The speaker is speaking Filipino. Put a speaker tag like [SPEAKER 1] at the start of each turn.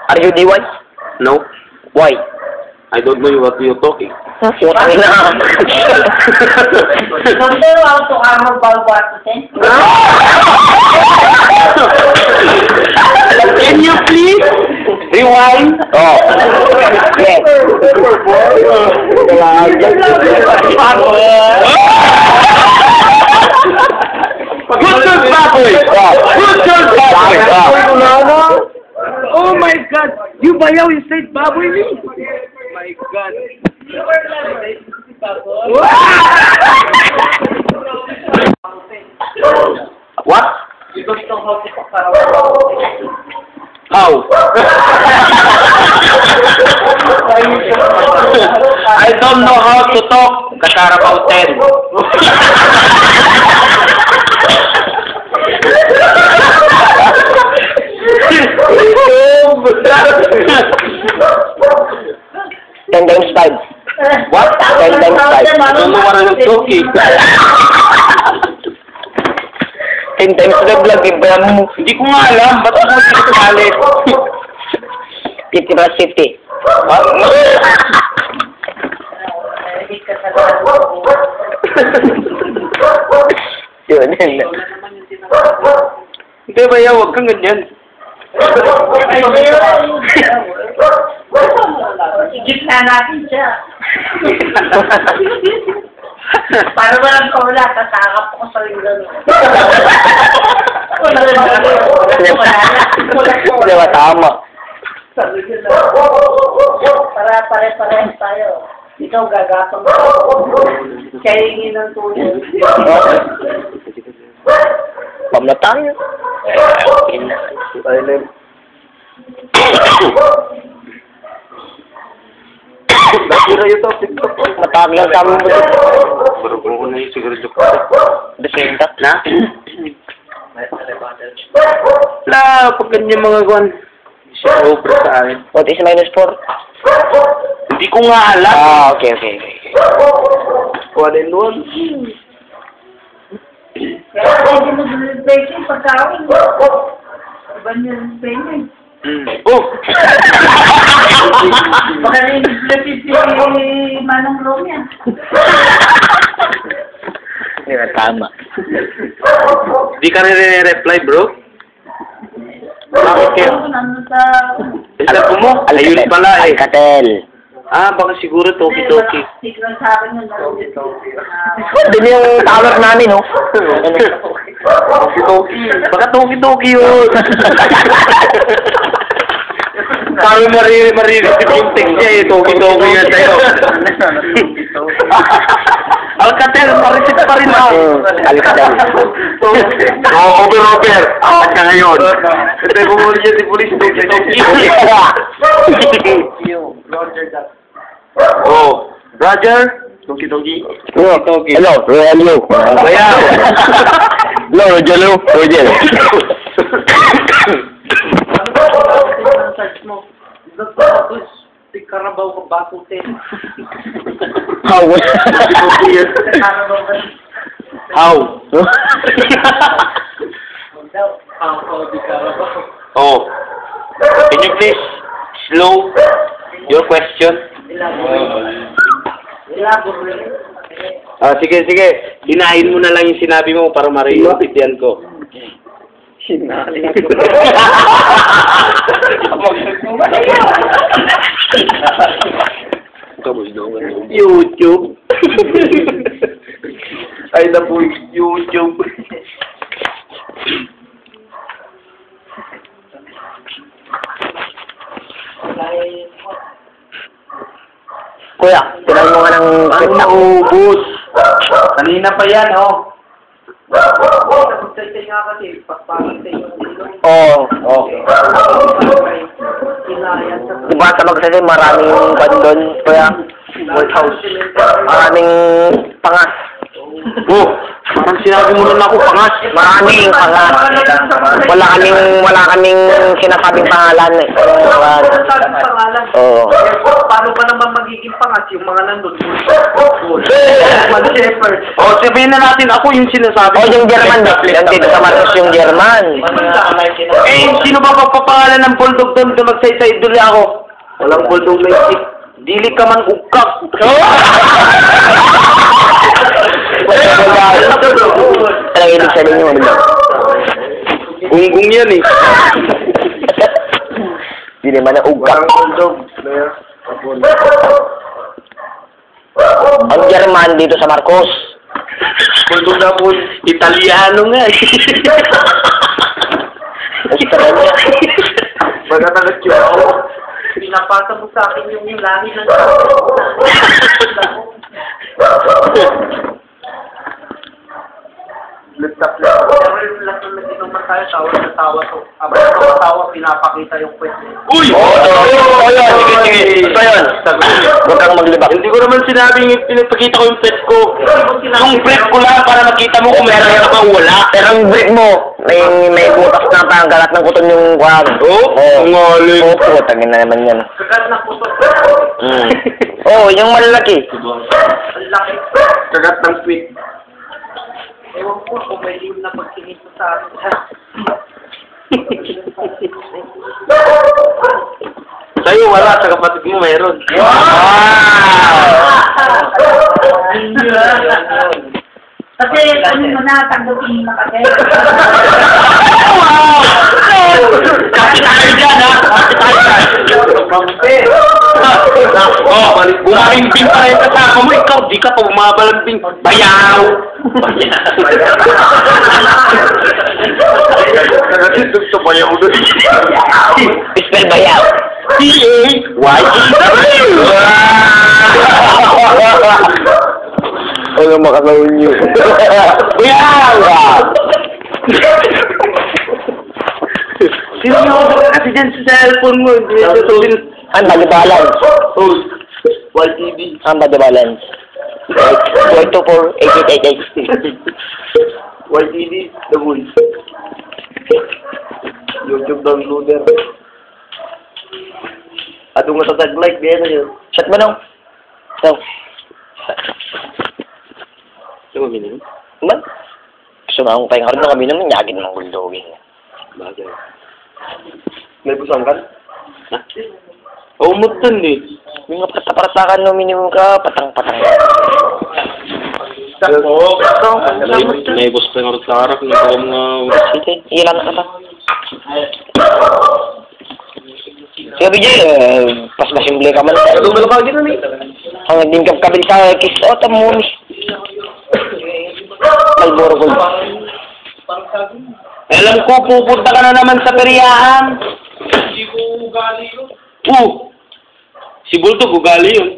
[SPEAKER 1] Are you DY?
[SPEAKER 2] No.
[SPEAKER 1] Why?
[SPEAKER 2] I don't know what you're talking.
[SPEAKER 1] Putang ina.
[SPEAKER 3] Pero auto armor balbato sen.
[SPEAKER 2] Can you please rewind?
[SPEAKER 1] Oh. Yes.
[SPEAKER 2] Good job, baboy! Good job, baboy!
[SPEAKER 4] Oh my God! You bayaw, you said baboy me? My God!
[SPEAKER 2] What? How? I don't know how to talk Katarabaw 10.
[SPEAKER 1] Ten times five.
[SPEAKER 2] What?
[SPEAKER 1] 10 times 5.
[SPEAKER 2] I don't know what I'm talking.
[SPEAKER 1] 10 times 5 lang, ibrang mo.
[SPEAKER 2] Hindi ko nga alam. Ba't ako nagsasalit?
[SPEAKER 1] 50 plus 50.
[SPEAKER 2] What?
[SPEAKER 1] Yun.
[SPEAKER 2] Hindi ba yan? Huwag kang ganyan.
[SPEAKER 3] Gitna natin siya. Para walang kaula, tatakap ko sa linggan.
[SPEAKER 1] Hindi ba tama?
[SPEAKER 3] Para pare-pareho tayo. Ikaw gagapang ko. Kaya hingin ng tulong.
[SPEAKER 1] Pam na tayo.
[SPEAKER 2] Nasira yung topic ko.
[SPEAKER 1] Matag lang sa amin mo.
[SPEAKER 2] Barog ko na yung sigarilyo ko.
[SPEAKER 1] Desenta.
[SPEAKER 2] Na? Wala, pag ganyan mga guwan. Sobra sa akin.
[SPEAKER 1] What is minus 4?
[SPEAKER 2] Hindi ko nga alam.
[SPEAKER 1] Ah, okay.
[SPEAKER 2] 1 and 1.
[SPEAKER 3] Kaya pwede mo din pagkawin. Iba niya ng payment.
[SPEAKER 2] Oh!
[SPEAKER 3] Baka rin si Manong Romeo.
[SPEAKER 1] Hindi na tama.
[SPEAKER 2] Di ka rin reply bro? Bakit kayo?
[SPEAKER 3] Ano sa...
[SPEAKER 2] Alam mo? Ayun pala eh.
[SPEAKER 1] Alcatel.
[SPEAKER 2] Ah, baka siguro toki-toki.
[SPEAKER 3] Tignan sa akin yung
[SPEAKER 1] Hindi yung tower namin, no?
[SPEAKER 2] Toki-toki. Baka toki-toki yun. Sabi marireceive yung text niya eh. Toki-toki yan sa'yo. Alcatel, ma-receive pa rin ako.
[SPEAKER 1] Alcatel.
[SPEAKER 2] Over. At ka ngayon. Ito yung bumuli siya si police. Toki-toki. Oh, Roger. Toki-toki.
[SPEAKER 1] Hello, Rogelio.
[SPEAKER 2] Bayaw.
[SPEAKER 1] Hello, Rogelio.
[SPEAKER 3] search mo.
[SPEAKER 4] Si Karabaw ka bakutin.
[SPEAKER 1] How?
[SPEAKER 2] How?
[SPEAKER 4] Di Karabaw.
[SPEAKER 2] Oh. Can you please slow your question? Ah, sige. Hinahin mo na lang yung sinabi mo para mariintindihan ko. YouTube. Ay na po YouTube.
[SPEAKER 1] Kuya, tinahin mo nga ng...
[SPEAKER 2] Ang naubos. Kanina pa yan, oh.
[SPEAKER 4] Tay nga kasi, parang tayo yung
[SPEAKER 1] Oo. Diba sa magsasabi, maraming bandon, kuya. Warehouse. Maraming pangas.
[SPEAKER 2] Oh, parang sinabi mo nun ako, pangas.
[SPEAKER 1] Maraming pangas. Wala kaming sinasabing pangalan eh.
[SPEAKER 3] Ang sabi pangalan.
[SPEAKER 1] Oo.
[SPEAKER 3] Paano ba naman magiging pangas yung mga nandun? Mag-shepherd.
[SPEAKER 2] O, sabihin na natin, ako yung sinasabi.
[SPEAKER 1] Oh, yung German, yung dito sa Marcos yung German.
[SPEAKER 2] Eh, sino ba pagpapangalan ng bulldog doon na magsaysay duli ako? Walang bulldog na isip. Dili ka man ugkak.
[SPEAKER 1] Anong ibig sabihin mo?
[SPEAKER 2] Gunggong yan eh.
[SPEAKER 1] Hindi naman na ugkak. Ang German dito sa Marcos.
[SPEAKER 2] Bulldog na po, Italiano nga eh.
[SPEAKER 1] Australia.
[SPEAKER 2] Magkakalat yun ako.
[SPEAKER 3] Pinapasa mo sa akin yung langit ng tawa, pinapakita yung kwento.
[SPEAKER 2] Uy!
[SPEAKER 1] Sige, sige. Ito yun. Huwag kang maglibak.
[SPEAKER 2] Hindi ko naman sinabing pinapakita ko yung pet ko. Yung pet ko lang para makita mo kung meron ka ba wala.
[SPEAKER 1] Pero ang break mo, may butas na panggalat ng kuton yung kwan.
[SPEAKER 2] Oh, ngalin.
[SPEAKER 1] Oo, putangin na naman yan.
[SPEAKER 3] Kagat na puso.
[SPEAKER 1] Oo, yung malalaki.
[SPEAKER 3] Ang laki.
[SPEAKER 2] Kagat ng sweet.
[SPEAKER 3] Ewan ko kung may lim na pagtingin ko sa akin.
[SPEAKER 2] Sa'yo wala, sa kapatid mo meron.
[SPEAKER 3] Kasi kunin mo na, tanggapin mo kasi.
[SPEAKER 2] Wow! Kasi tayo dyan, ha? Kasi tayo dyan. Oh, bumalimbing pa rin kasama mo. Ikaw, di ka pa bumabalambing. Bayaw! Kasi gusto bayaw doon.
[SPEAKER 1] Spell bayaw.
[SPEAKER 2] C-A-Y-E-W!
[SPEAKER 1] Ano makakawin nyo?
[SPEAKER 2] Bayaw! Sino kasi dyan sa cellphone mo, hindi mo sabihin.
[SPEAKER 1] Ang balibalance.
[SPEAKER 2] Oh, YTV.
[SPEAKER 1] Ang balibalance. 424-8888.
[SPEAKER 2] YTV, The Wolf. YouTube downloader. Atong matatag-like, gaya na yun.
[SPEAKER 1] Shot mo nung. So.
[SPEAKER 2] Ano mo minum?
[SPEAKER 1] Man? Gusto na akong pahinga rin na kami naman. Nyagin ng guldogin.
[SPEAKER 2] Bagay. May busang ka? Ha? Umutan eh.
[SPEAKER 1] Yung paratakan no minimum ka, patang-patang.
[SPEAKER 2] May bus pa nga sa harap.
[SPEAKER 1] Sige, ilan na kata. Sige, BJ, pas masimple ka man.
[SPEAKER 2] Ano ba lang gina ni?
[SPEAKER 1] Ang hindi ka kabil ka, kiss out ang muni. Malboro ko.
[SPEAKER 2] Alam ko, pupunta ka na naman sa peryahan.
[SPEAKER 4] Hindi ko ugali yun.
[SPEAKER 2] Si Bulldog, ugali yun.